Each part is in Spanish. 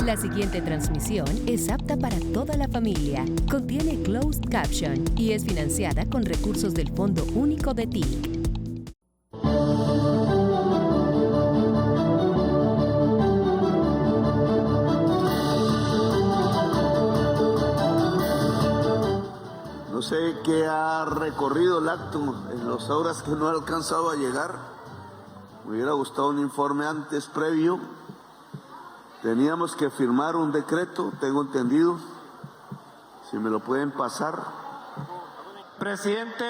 La siguiente transmisión es apta para toda la familia. Contiene closed caption y es financiada con recursos del Fondo Único de TIC. No sé qué ha recorrido el acto en las horas que no he alcanzado a llegar. Me hubiera gustado un informe antes, previo. Teníamos que firmar un decreto, tengo entendido. Si me lo pueden pasar. Presidente,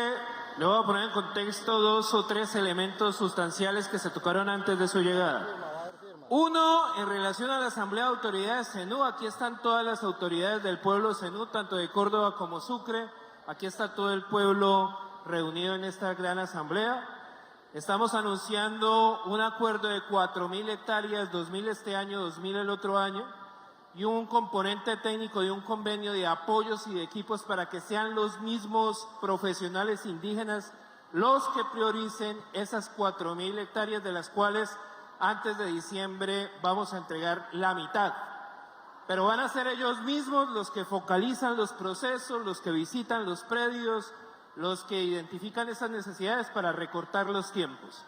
le voy a poner en contexto 2 o 3 elementos sustanciales que se tocaron antes de su llegada. Uno, en relación a la Asamblea de Autoridades CENU, aquí están todas las autoridades del pueblo CENU, tanto de Córdoba como Sucre. Aquí está todo el pueblo reunido en esta gran asamblea. Estamos anunciando un acuerdo de 4.000 hectáreas, 2.000 este año, 2.000 el otro año, y un componente técnico de un convenio de apoyos y de equipos para que sean los mismos profesionales indígenas los que prioricen esas 4.000 hectáreas, de las cuales antes de diciembre vamos a entregar la mitad. Pero van a ser ellos mismos los que focalizan los procesos, los que visitan los predios, los que identifican esas necesidades para recortar los tiempos.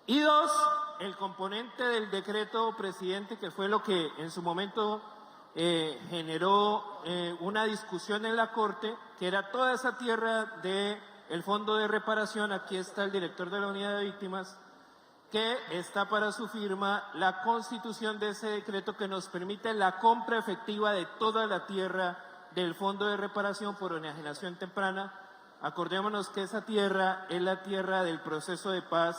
Y dos, el componente del decreto, presidente, que fue lo que en su momento generó una discusión en la Corte, que era toda esa tierra del Fondo de Reparación. Aquí está el director de la Unidad de Víctimas, que está para su firma la constitución de ese decreto que nos permite la compra efectiva de toda la tierra del Fondo de Reparación por Enajenación Temprana. Acordémonos que esa tierra es la tierra del proceso de paz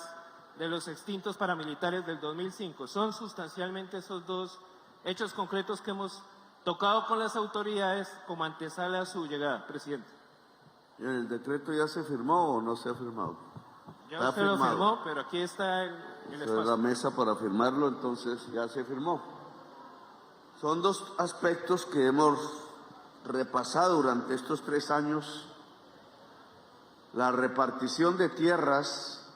de los extintos paramilitares del 2005. Son sustancialmente esos dos hechos concretos que hemos tocado con las autoridades como antesala a su llegada, presidente. ¿El decreto ya se firmó o no se ha firmado? Ya usted lo firmó, pero aquí está el espacio. La mesa para firmarlo, entonces ya se firmó. Son dos aspectos que hemos repasado durante estos 3 años. La repartición de tierras,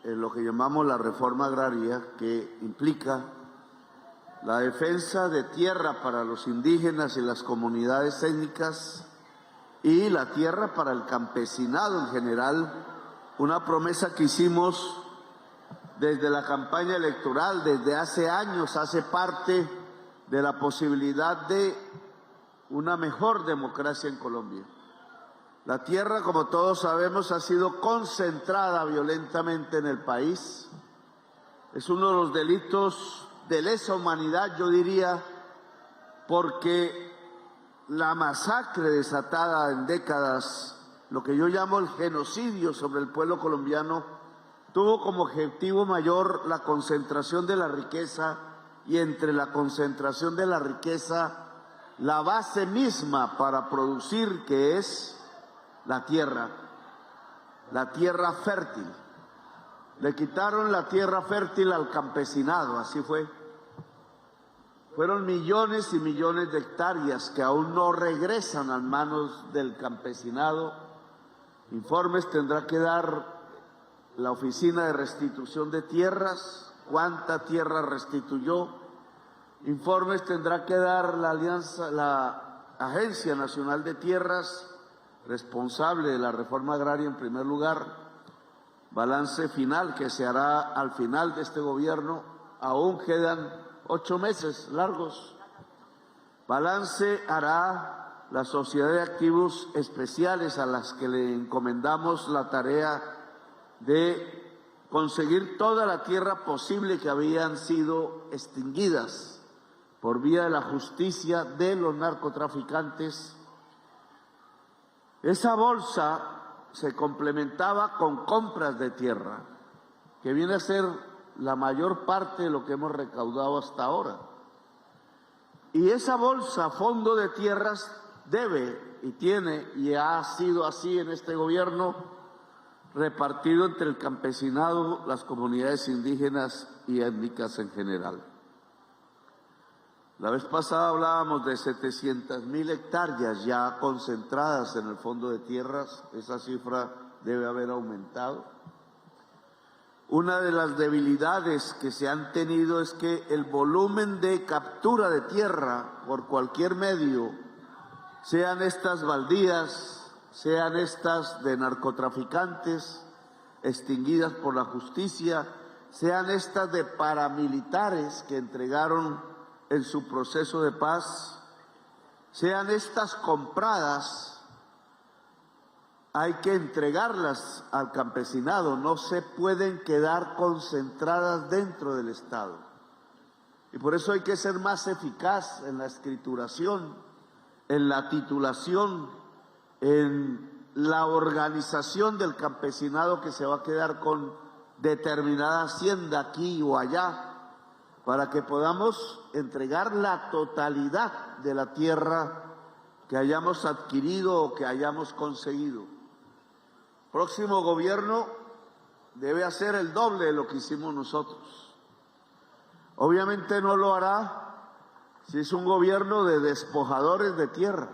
lo que llamamos la reforma agraria, que implica la defensa de tierra para los indígenas y las comunidades étnicas y la tierra para el campesinado en general. Una promesa que hicimos desde la campaña electoral, desde hace años, hace parte de la posibilidad de una mejor democracia en Colombia. La tierra, como todos sabemos, ha sido concentrada violentamente en el país. Es uno de los delitos de lesa humanidad, yo diría, porque la masacre desatada en décadas, lo que yo llamo el genocidio sobre el pueblo colombiano, tuvo como objetivo mayor la concentración de la riqueza, y entre la concentración de la riqueza, la base misma para producir, que es la tierra fértil. Le quitaron la tierra fértil al campesinado, así fue. Fueron millones y millones de hectáreas que aún no regresan a manos del campesinado. Informes tendrá que dar la Oficina de Restitución de Tierras, cuánta tierra restituyó. Informes tendrá que dar la Agencia Nacional de Tierras, responsable de la reforma agraria en primer lugar. Balance final que se hará al final de este gobierno. Aún quedan 8 meses largos. Balance hará la Sociedad de Activos Especiales, a las que le encomendamos la tarea de conseguir toda la tierra posible que habían sido extinguidas por vía de la justicia de los narcotraficantes. Esa bolsa se complementaba con compras de tierra, que viene a ser la mayor parte de lo que hemos recaudado hasta ahora. Y esa bolsa, fondo de tierras, debe y tiene, y ha sido así en este gobierno, repartido entre el campesinado, las comunidades indígenas y étnicas en general. La vez pasada hablábamos de 700.000 hectáreas ya concentradas en el fondo de tierras. Esa cifra debe haber aumentado. Una de las debilidades que se han tenido es que el volumen de captura de tierra por cualquier medio, sean estas baldías, sean estas de narcotraficantes extinguidas por la justicia, sean estas de paramilitares que entregaron en su proceso de paz, sean estas compradas, hay que entregarlas al campesinado, no se pueden quedar concentradas dentro del Estado. Y por eso hay que ser más eficaz en la escrituración, en la titulación, en la organización del campesinado que se va a quedar con determinada hacienda aquí o allá, para que podamos entregar la totalidad de la tierra que hayamos adquirido o que hayamos conseguido. Próximo gobierno debe hacer el doble de lo que hicimos nosotros. Obviamente no lo hará si es un gobierno de despojadores de tierra,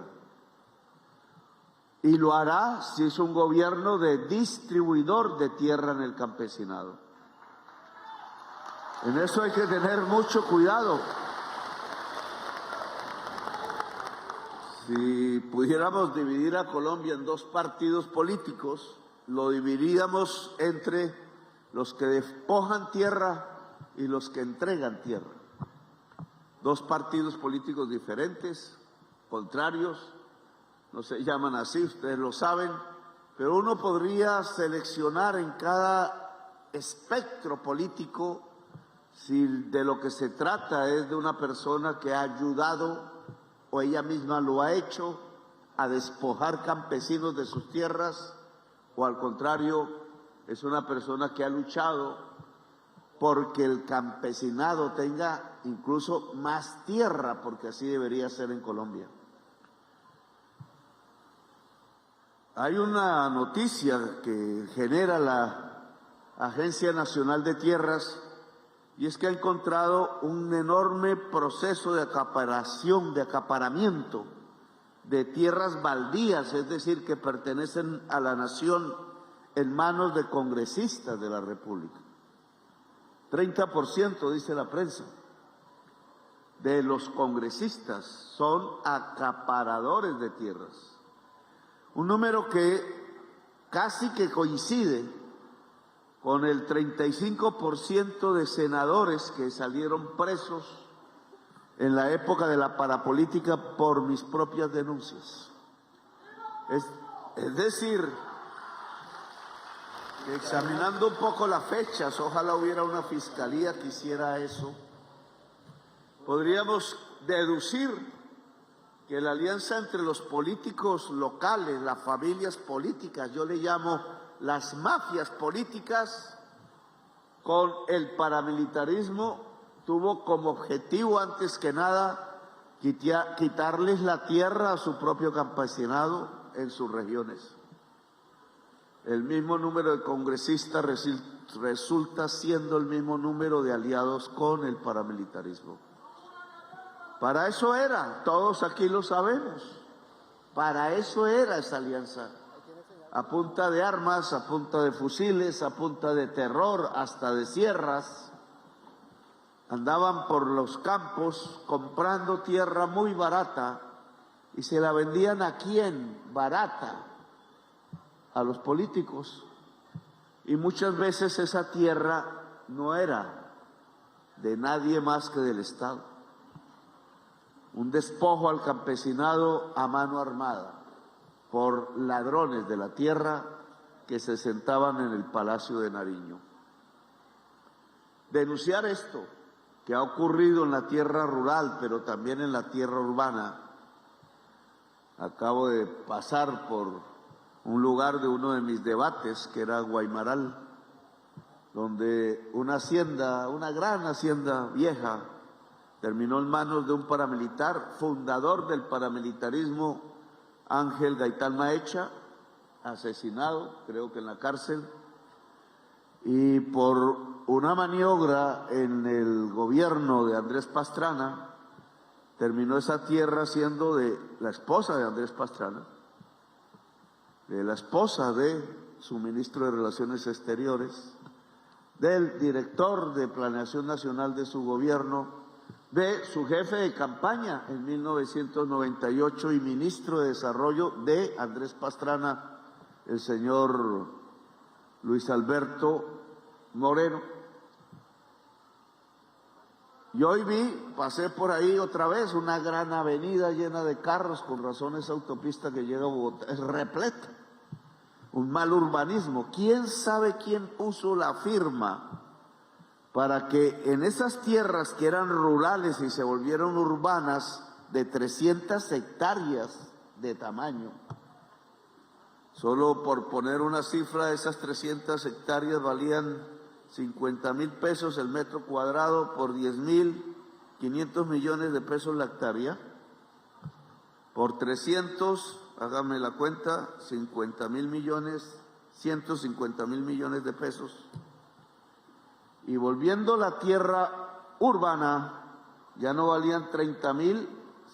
y lo hará si es un gobierno de distribuidor de tierra en el campesinado. En eso hay que tener mucho cuidado. Si pudiéramos dividir a Colombia en dos partidos políticos, lo dividiríamos entre los que despojan tierra y los que entregan tierra. Dos partidos políticos diferentes, contrarios, no se llaman así, ustedes lo saben, pero uno podría seleccionar en cada espectro político si de lo que se trata es de una persona que ha ayudado o ella misma lo ha hecho a despojar campesinos de sus tierras, o al contrario, es una persona que ha luchado porque el campesinado tenga incluso más tierra, porque así debería ser en Colombia. Hay una noticia que genera la Agencia Nacional de Tierras, y es que ha encontrado un enorme proceso de acaparación, de acaparamiento de tierras baldías, es decir, que pertenecen a la nación, en manos de congresistas de la República. 30%, dice la prensa, de los congresistas son acaparadores de tierras. Un número que casi que coincide con el 35% de senadores que salieron presos en la época de la parapolítica por mis propias denuncias. Es decir, que examinando un poco las fechas, ojalá hubiera una fiscalía que hiciera eso, podríamos deducir que la alianza entre los políticos locales, las familias políticas, yo le llamo las mafias políticas, con el paramilitarismo, tuvo como objetivo antes que nada quitarles la tierra a su propio campesinado en sus regiones. El mismo número de congresistas resulta siendo el mismo número de aliados con el paramilitarismo. Para eso era, todos aquí lo sabemos, para eso era esa alianza. A punta de armas, a punta de fusiles, a punta de terror, hasta de sierras, andaban por los campos comprando tierra muy barata y se la vendían ¿a quién? Barata, a los políticos. Y muchas veces esa tierra no era de nadie más que del Estado. Un despojo al campesinado a mano armada por ladrones de la tierra que se sentaban en el Palacio de Nariño. Denunciar esto que ha ocurrido en la tierra rural, pero también en la tierra urbana. Acabo de pasar por un lugar de uno de mis debates, que era Guaymaral, donde una hacienda, una gran hacienda vieja, terminó en manos de un paramilitar, fundador del paramilitarismo, Ángel Gaitán Maecha, asesinado, creo que en la cárcel, y por una maniobra en el gobierno de Andrés Pastrana, terminó esa tierra siendo de la esposa de Andrés Pastrana, de la esposa de su ministro de Relaciones Exteriores, del director de Planeación Nacional de su gobierno, de su jefe de campaña en 1998 y ministro de Desarrollo de Andrés Pastrana, el señor Luis Alberto Moreno. Y hoy pasé por ahí otra vez, una gran avenida llena de carros, con razón esa autopista que llega a Bogotá es repleta. Un mal urbanismo. ¿Quién sabe quién puso la firma para que en esas tierras que eran rurales y se volvieron urbanas, de 300 hectáreas de tamaño, solo por poner una cifra, esas 300 hectáreas valían 50.000 pesos el metro cuadrado, por 10.500 millones de pesos la hectárea, por 300, hágame la cuenta, 50.000 millones, 150.000 millones de pesos. Y volviendo la tierra urbana, ya no valían 30.000,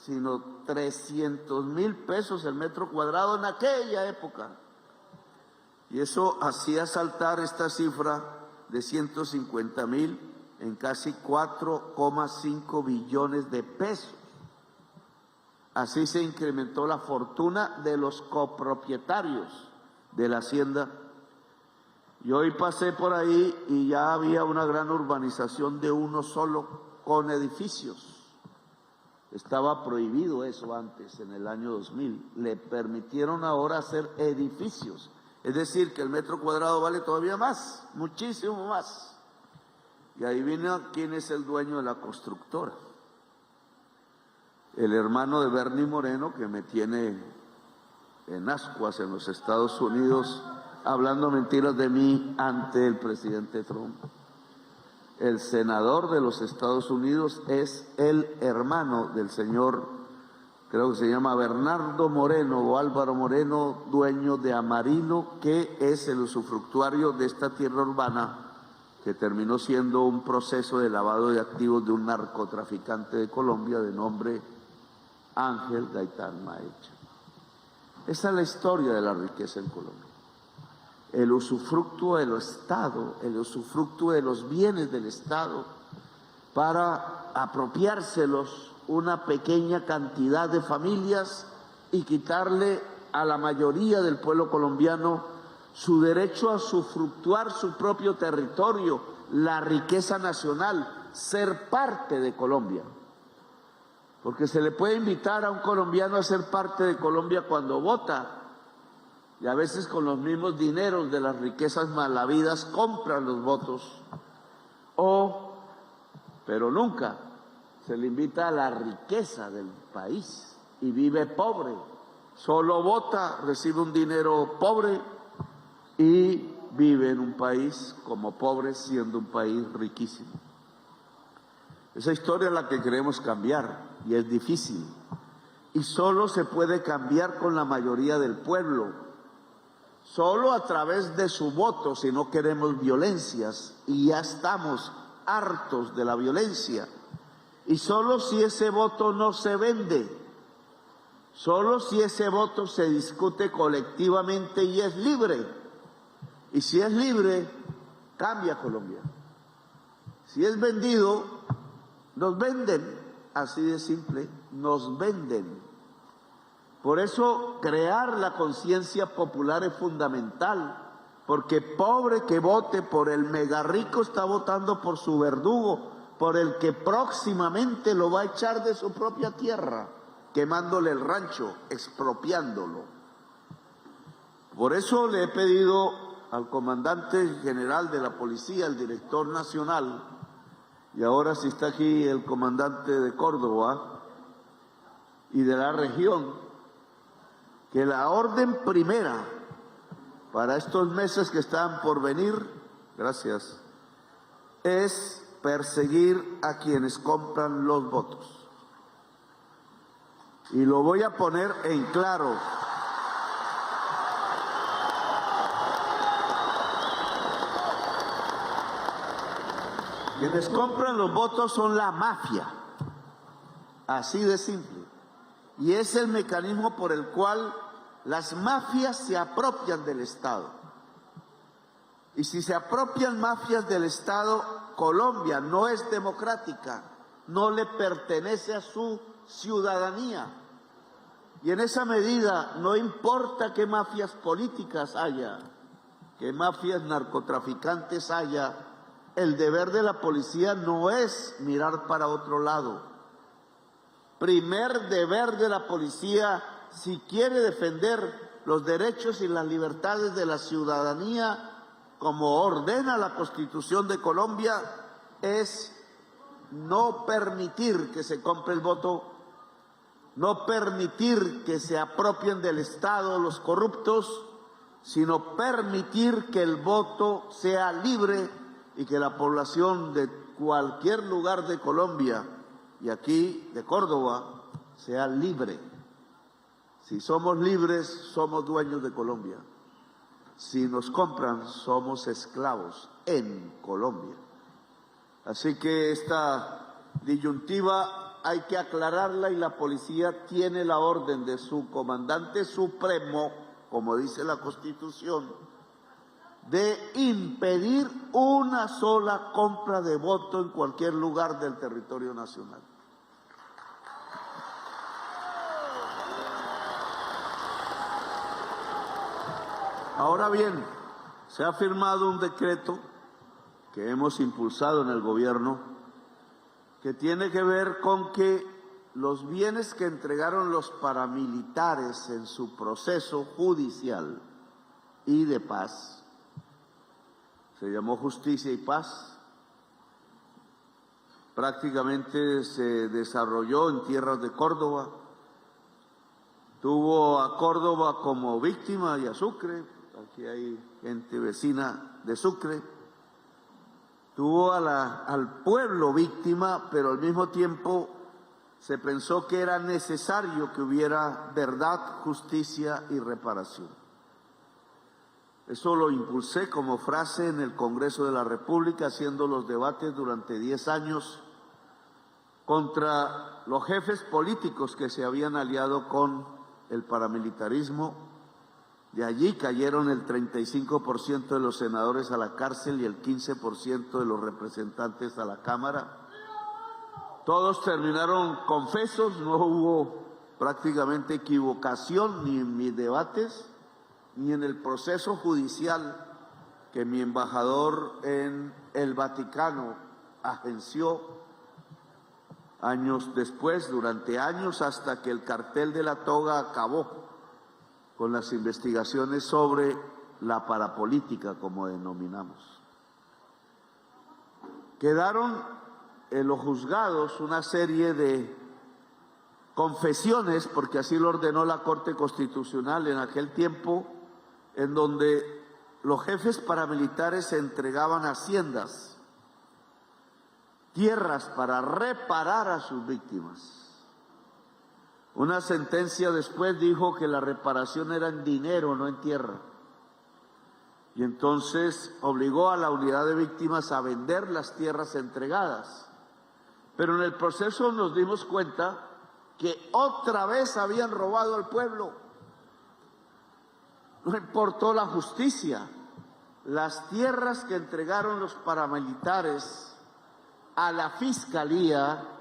sino 300.000 pesos el metro cuadrado en aquella época. Y eso hacía saltar esta cifra de 150.000 en casi 4,5 billones de pesos. Así se incrementó la fortuna de los copropietarios de la hacienda. Y hoy pasé por ahí y ya había una gran urbanización de uno solo con edificios. Estaba prohibido eso antes, en el año 2000. Le permitieron ahora hacer edificios. Es decir, que el metro cuadrado vale todavía más, muchísimo más. Y adivina quién es el dueño de la constructora. El hermano de Bernie Moreno, que me tiene en ascuas en los Estados Unidos, hablando mentiras de mí ante el presidente Trump. El senador de los Estados Unidos es el hermano del señor, creo que se llama Bernardo Moreno o Álvaro Moreno, dueño de Amarino, que es el usufructuario de esta tierra urbana, que terminó siendo un proceso de lavado de activos de un narcotraficante de Colombia de nombre Ángel Gaitán Maecha. Esa es la historia de la riqueza en Colombia. El usufructo del Estado, el usufructo de los bienes del Estado para apropiárselos una pequeña cantidad de familias y quitarle a la mayoría del pueblo colombiano su derecho a usufructuar su propio territorio, la riqueza nacional, ser parte de Colombia. Porque se le puede invitar a un colombiano a ser parte de Colombia cuando vota, y a veces con los mismos dineros de las riquezas malavidas compran los votos, pero nunca se le invita a la riqueza del país y vive pobre, solo vota, recibe un dinero pobre y vive en un país como pobre siendo un país riquísimo. Esa historia es la que queremos cambiar y es difícil y solo se puede cambiar con la mayoría del pueblo. Solo a través de su voto, si no queremos violencias, y ya estamos hartos de la violencia. Y solo si ese voto no se vende, solo si ese voto se discute colectivamente y es libre. Y si es libre, cambia Colombia. Si es vendido, nos venden, así de simple, nos venden. Por eso crear la conciencia popular es fundamental, porque pobre que vote por el mega rico está votando por su verdugo, por el que próximamente lo va a echar de su propia tierra, quemándole el rancho, expropiándolo. Por eso le he pedido al comandante general de la policía, el director nacional, y ahora sí está aquí el comandante de Córdoba y de la región, que la orden primera para estos meses que están por venir, gracias, es perseguir a quienes compran los votos. Y lo voy a poner en claro. Quienes compran los votos son la mafia, así de simple. Y es el mecanismo por el cual las mafias se apropian del Estado. Y si se apropian mafias del Estado, Colombia no es democrática, no le pertenece a su ciudadanía. Y en esa medida no importa qué mafias políticas haya, qué mafias narcotraficantes haya, el deber de la policía no es mirar para otro lado. Primer deber de la policía, si quiere defender los derechos y las libertades de la ciudadanía, como ordena la Constitución de Colombia, es no permitir que se compre el voto, no permitir que se apropien del Estado los corruptos, sino permitir que el voto sea libre y que la población de cualquier lugar de Colombia y aquí de Córdoba sea libre. Si somos libres, somos dueños de Colombia. Si nos compran, somos esclavos en Colombia. Así que esta disyuntiva hay que aclararla y la policía tiene la orden de su comandante supremo, como dice la Constitución, de impedir una sola compra de voto en cualquier lugar del territorio nacional. Ahora bien, se ha firmado un decreto que hemos impulsado en el gobierno que tiene que ver con que los bienes que entregaron los paramilitares en su proceso judicial y de paz, se llamó Justicia y Paz, prácticamente se desarrolló en tierras de Córdoba, tuvo a Córdoba como víctima y a Sucre, aquí hay gente vecina de Sucre, tuvo al pueblo víctima, pero al mismo tiempo se pensó que era necesario que hubiera verdad, justicia y reparación. Eso lo impulsé como frase en el Congreso de la República, haciendo los debates durante 10 años contra los jefes políticos que se habían aliado con el paramilitarismo. De allí cayeron el 35% de los senadores a la cárcel y el 15% de los representantes a la Cámara. Todos terminaron confesos, no hubo prácticamente equivocación ni en mis debates, ni en el proceso judicial que mi embajador en el Vaticano agenció años después, durante años, hasta que el cartel de la toga acabó con las investigaciones sobre la parapolítica, como denominamos. Quedaron en los juzgados una serie de confesiones, porque así lo ordenó la Corte Constitucional en aquel tiempo, en donde los jefes paramilitares se entregaban haciendas, tierras para reparar a sus víctimas. Una sentencia después dijo que la reparación era en dinero, no en tierra. Y entonces obligó a la unidad de víctimas a vender las tierras entregadas. Pero en el proceso nos dimos cuenta que otra vez habían robado al pueblo. No importó la justicia. Las tierras que entregaron los paramilitares a la fiscalía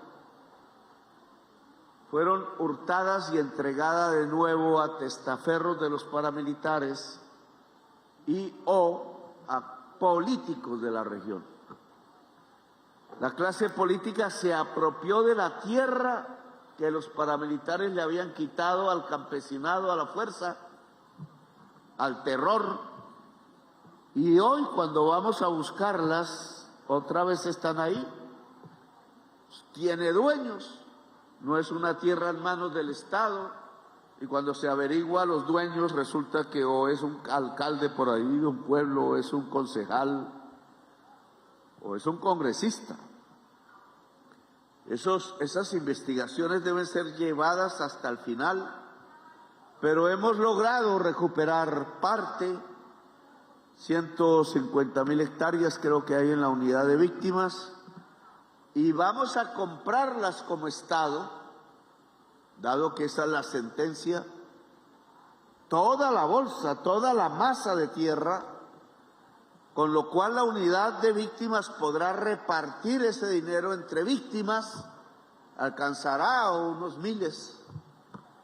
fueron hurtadas y entregadas de nuevo a testaferros de los paramilitares y o a políticos de la región. La clase política se apropió de la tierra que los paramilitares le habían quitado al campesinado, a la fuerza, al terror, y hoy cuando vamos a buscarlas, otra vez están ahí. Tiene dueños. No es una tierra en manos del Estado, y cuando se averigua a los dueños resulta que o es un alcalde por ahí de un pueblo, o es un concejal, o es un congresista. Esas investigaciones deben ser llevadas hasta el final, pero hemos logrado recuperar parte, 150.000 hectáreas creo que hay en la unidad de víctimas, y vamos a comprarlas como Estado, dado que esa es la sentencia, toda la bolsa, toda la masa de tierra, con lo cual la unidad de víctimas podrá repartir ese dinero entre víctimas, alcanzará a unos miles.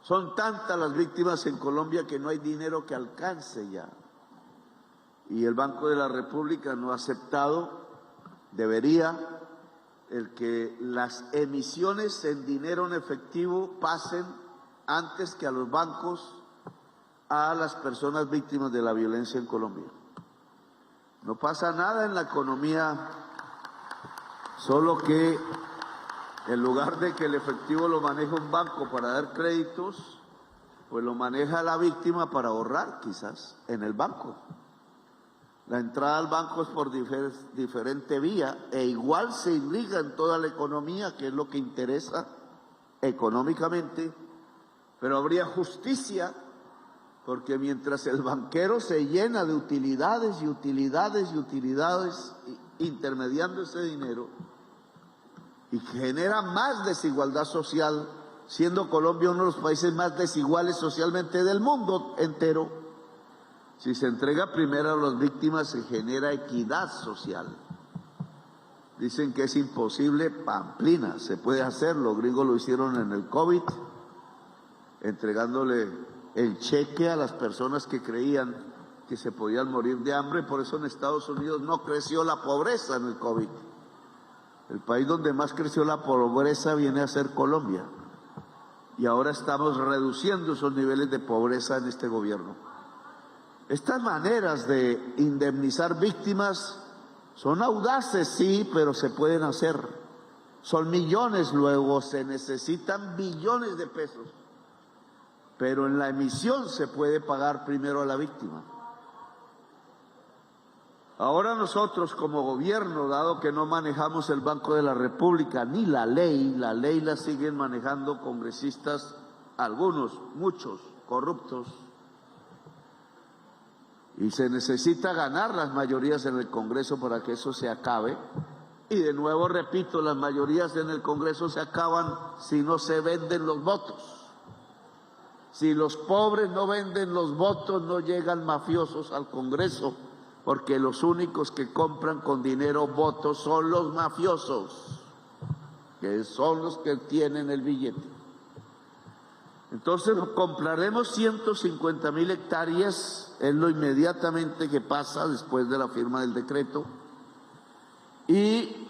Son tantas las víctimas en Colombia que no hay dinero que alcance ya. Y el Banco de la República no ha aceptado, debería, el que las emisiones en dinero en efectivo pasen antes que a los bancos a las personas víctimas de la violencia en Colombia. No pasa nada en la economía, solo que en lugar de que el efectivo lo maneje un banco para dar créditos, pues lo maneja la víctima para ahorrar quizás en el banco. La entrada al banco es por diferente vía e igual se irriga en toda la economía, que es lo que interesa económicamente, pero habría justicia, porque mientras el banquero se llena de utilidades y utilidades y utilidades, intermediando ese dinero, y genera más desigualdad social, siendo Colombia uno de los países más desiguales socialmente del mundo entero, si se entrega primero a las víctimas se genera equidad social. Dicen que es imposible, pamplina, se puede hacer, los gringos lo hicieron en el COVID, entregándole el cheque a las personas que creían que se podían morir de hambre. Por eso en Estados Unidos no creció la pobreza en el COVID. El país donde más creció la pobreza viene a ser Colombia. Y ahora estamos reduciendo esos niveles de pobreza en este gobierno. Estas maneras de indemnizar víctimas son audaces, sí, pero se pueden hacer. Son millones, luego se necesitan billones de pesos. Pero en la emisión se puede pagar primero a la víctima. Ahora nosotros como gobierno, dado que no manejamos el Banco de la República ni la ley la siguen manejando congresistas, algunos, muchos, corruptos, y se necesita ganar las mayorías en el Congreso para que eso se acabe. Y de nuevo repito, las mayorías en el Congreso se acaban si no se venden los votos. Si los pobres no venden los votos, no llegan mafiosos al Congreso, porque los únicos que compran con dinero votos son los mafiosos, que son los que tienen el billete. Entonces compraremos 150.000 hectáreas, es lo inmediatamente que pasa después de la firma del decreto, y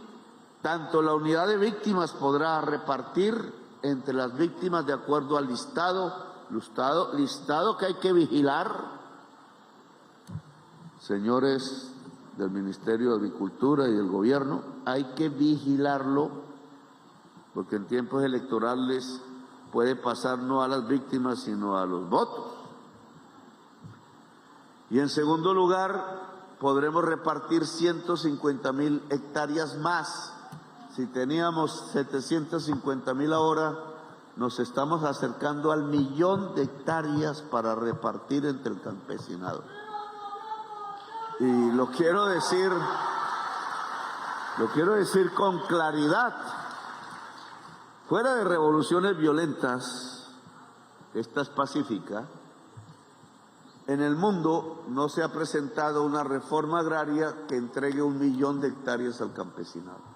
tanto la unidad de víctimas podrá repartir entre las víctimas de acuerdo al listado que hay que vigilar, señores del Ministerio de Agricultura y del Gobierno, hay que vigilarlo, porque en tiempos electorales puede pasar no a las víctimas, sino a los votos. Y en segundo lugar, podremos repartir 150.000 hectáreas más. Si teníamos 750.000 ahora, nos estamos acercando al 1.000.000 de hectáreas para repartir entre el campesinado. Y lo quiero decir con claridad. Fuera de revoluciones violentas, esta es pacífica, en el mundo no se ha presentado una reforma agraria que entregue 1.000.000 de hectáreas al campesinado.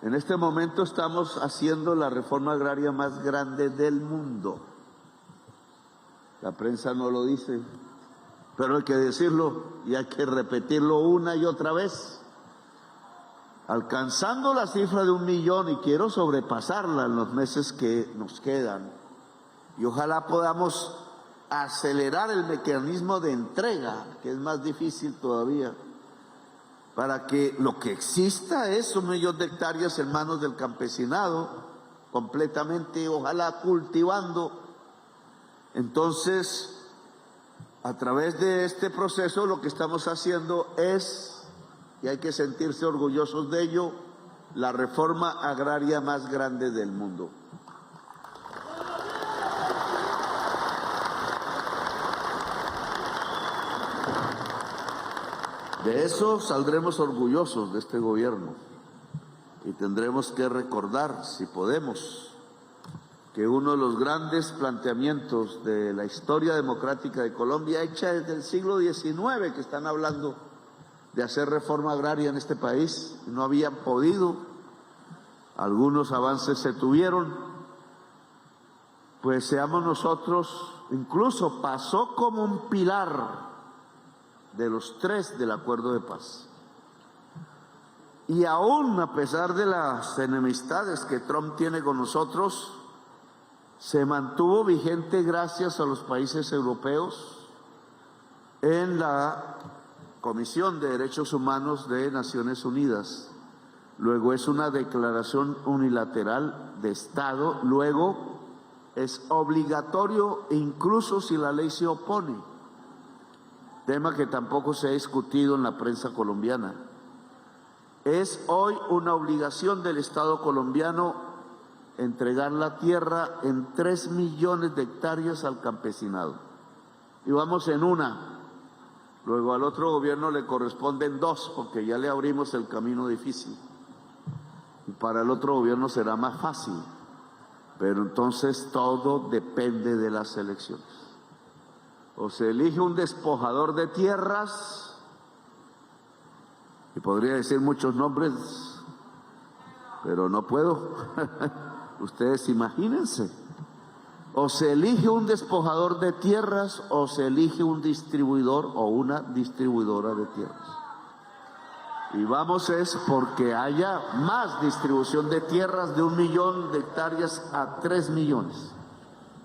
En este momento estamos haciendo la reforma agraria más grande del mundo. La prensa no lo dice, pero hay que decirlo y hay que repetirlo una y otra vez. Alcanzando la cifra de 1.000.000, y quiero sobrepasarla en los meses que nos quedan, y ojalá podamos acelerar el mecanismo de entrega, que es más difícil todavía, para que lo que exista es 1.000.000 de hectáreas en manos del campesinado, completamente, ojalá cultivando. Entonces, a través de este proceso lo que estamos haciendo es, y hay que sentirse orgullosos de ello, la reforma agraria más grande del mundo. De eso saldremos orgullosos de este gobierno y tendremos que recordar, si podemos, que uno de los grandes planteamientos de la historia democrática de Colombia, hecha desde el siglo XIX, que están hablando de hacer reforma agraria en este país, no habían podido, algunos avances se tuvieron, pues seamos nosotros, incluso pasó como un pilar de los tres del acuerdo de paz. Y aún a pesar de las enemistades que Trump tiene con nosotros, se mantuvo vigente gracias a los países europeos en la Comisión de Derechos Humanos de Naciones Unidas. Luego es una declaración unilateral de Estado, luego es obligatorio incluso si la ley se opone, tema que tampoco se ha discutido en la prensa colombiana. Es hoy una obligación del Estado colombiano entregar la tierra en 3 millones de hectáreas al campesinado. Y vamos en una. Luego al otro gobierno le corresponden 2, porque ya le abrimos el camino difícil. Y para el otro gobierno será más fácil. Pero entonces todo depende de las elecciones. O se elige un despojador de tierras, y podría decir muchos nombres, pero no puedo. Ustedes imagínense. O se elige un despojador de tierras o se elige un distribuidor o una distribuidora de tierras. Y vamos es porque haya más distribución de tierras de 1 millón de hectáreas a 3 millones.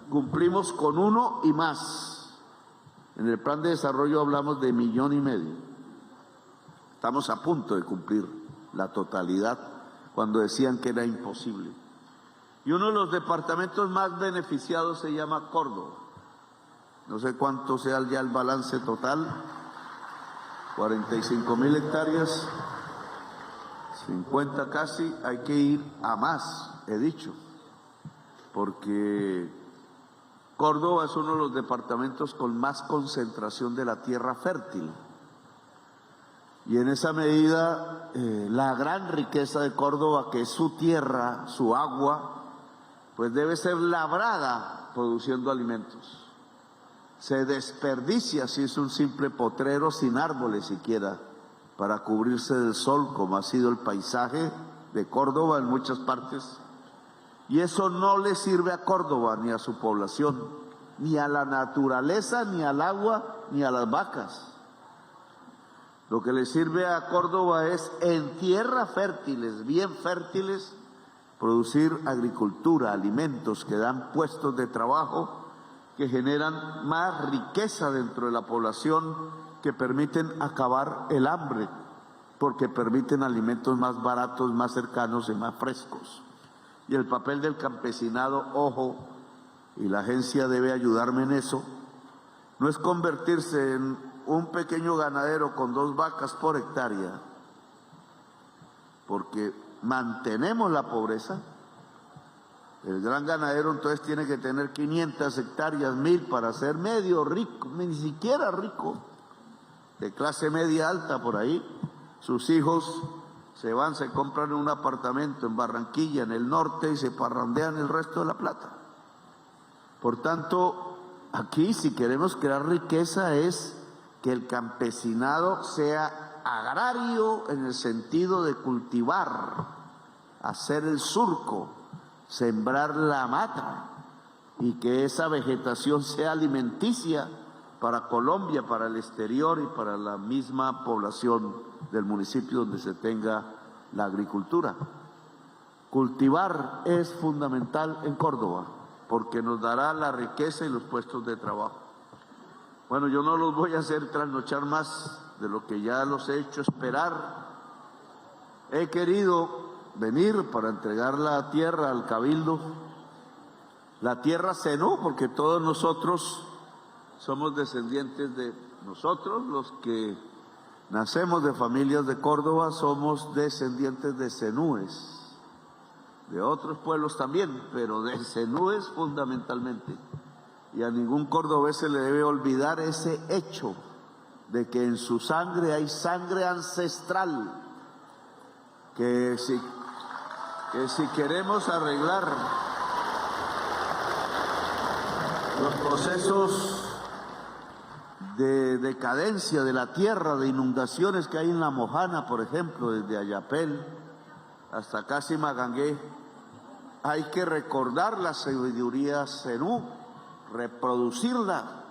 Cumplimos con 1 y más. En el plan de desarrollo hablamos de 1,5 millones. Estamos a punto de cumplir la totalidad cuando decían que era imposible. Y uno de los departamentos más beneficiados se llama Córdoba. No sé cuánto sea ya el balance total, 45.000 hectáreas, 50 casi, hay que ir a más, he dicho, porque Córdoba es uno de los departamentos con más concentración de la tierra fértil. Y en esa medida, la gran riqueza de Córdoba, que es su tierra, su agua, pues debe ser labrada produciendo alimentos. Se desperdicia si es un simple potrero sin árboles siquiera para cubrirse del sol, como ha sido el paisaje de Córdoba en muchas partes. Y eso no le sirve a Córdoba ni a su población, ni a la naturaleza, ni al agua, ni a las vacas. Lo que le sirve a Córdoba es en tierras fértiles, bien fértiles, producir agricultura, alimentos que dan puestos de trabajo, que generan más riqueza dentro de la población, que permiten acabar el hambre, porque permiten alimentos más baratos, más cercanos y más frescos. Y el papel del campesinado, ojo, y la agencia debe ayudarme en eso, no es convertirse en un pequeño ganadero con 2 vacas por hectárea, porque mantenemos la pobreza. El gran ganadero entonces tiene que tener 500 hectáreas, 1.000 para ser medio rico, ni siquiera rico, de clase media alta por ahí. Sus hijos se van, se compran un apartamento en Barranquilla, en el norte, y se parrandean el resto de la plata. Por tanto, aquí si queremos crear riqueza es que el campesinado sea agrario en el sentido de cultivar, hacer el surco, sembrar la mata, y que esa vegetación sea alimenticia para Colombia, para el exterior y para la misma población del municipio donde se tenga la agricultura. Cultivar es fundamental en Córdoba porque nos dará la riqueza y los puestos de trabajo. Bueno, yo no los voy a hacer trasnochar más de lo que ya los he hecho esperar. He querido venir para entregar la tierra al Cabildo, la tierra Zenú, porque todos nosotros somos descendientes de nosotros, los que nacemos de familias de Córdoba, somos descendientes de zenúes, de otros pueblos también, pero de zenúes fundamentalmente. Y a ningún cordobés se le debe olvidar ese hecho de que en su sangre hay sangre ancestral, que si queremos arreglar Los procesos de decadencia de la tierra, de inundaciones que hay en La Mojana, por ejemplo, desde Ayapel hasta casi Magangué, hay que recordar la sabiduría zenú, reproducirla.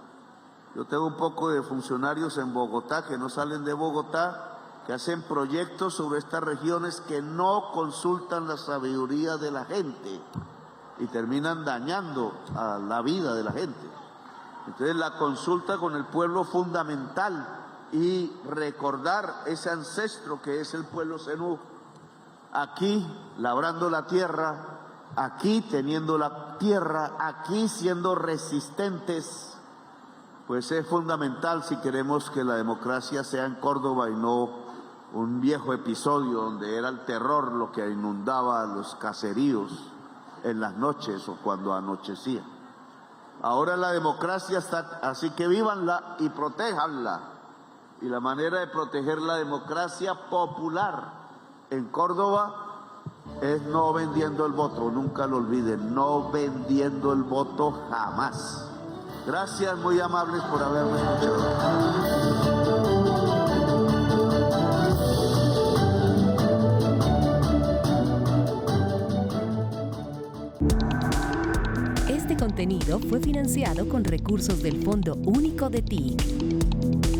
Yo tengo un poco de funcionarios en Bogotá que no salen de Bogotá, que hacen proyectos sobre estas regiones que no consultan la sabiduría de la gente y terminan dañando a la vida de la gente. Entonces la consulta con el pueblo fundamental y recordar ese ancestro que es el pueblo zenú, aquí labrando la tierra, aquí teniendo la tierra, aquí siendo resistentes, pues es fundamental si queremos que la democracia sea en Córdoba y no un viejo episodio donde era el terror lo que inundaba los caseríos en las noches o cuando anochecía. Ahora la democracia está, así que vívanla y protéjanla. Y la manera de proteger la democracia popular en Córdoba es no vendiendo el voto, nunca lo olviden, no vendiendo el voto jamás. Gracias, muy amables por haberme escuchado. Este contenido fue financiado con recursos del Fondo Único de TIC.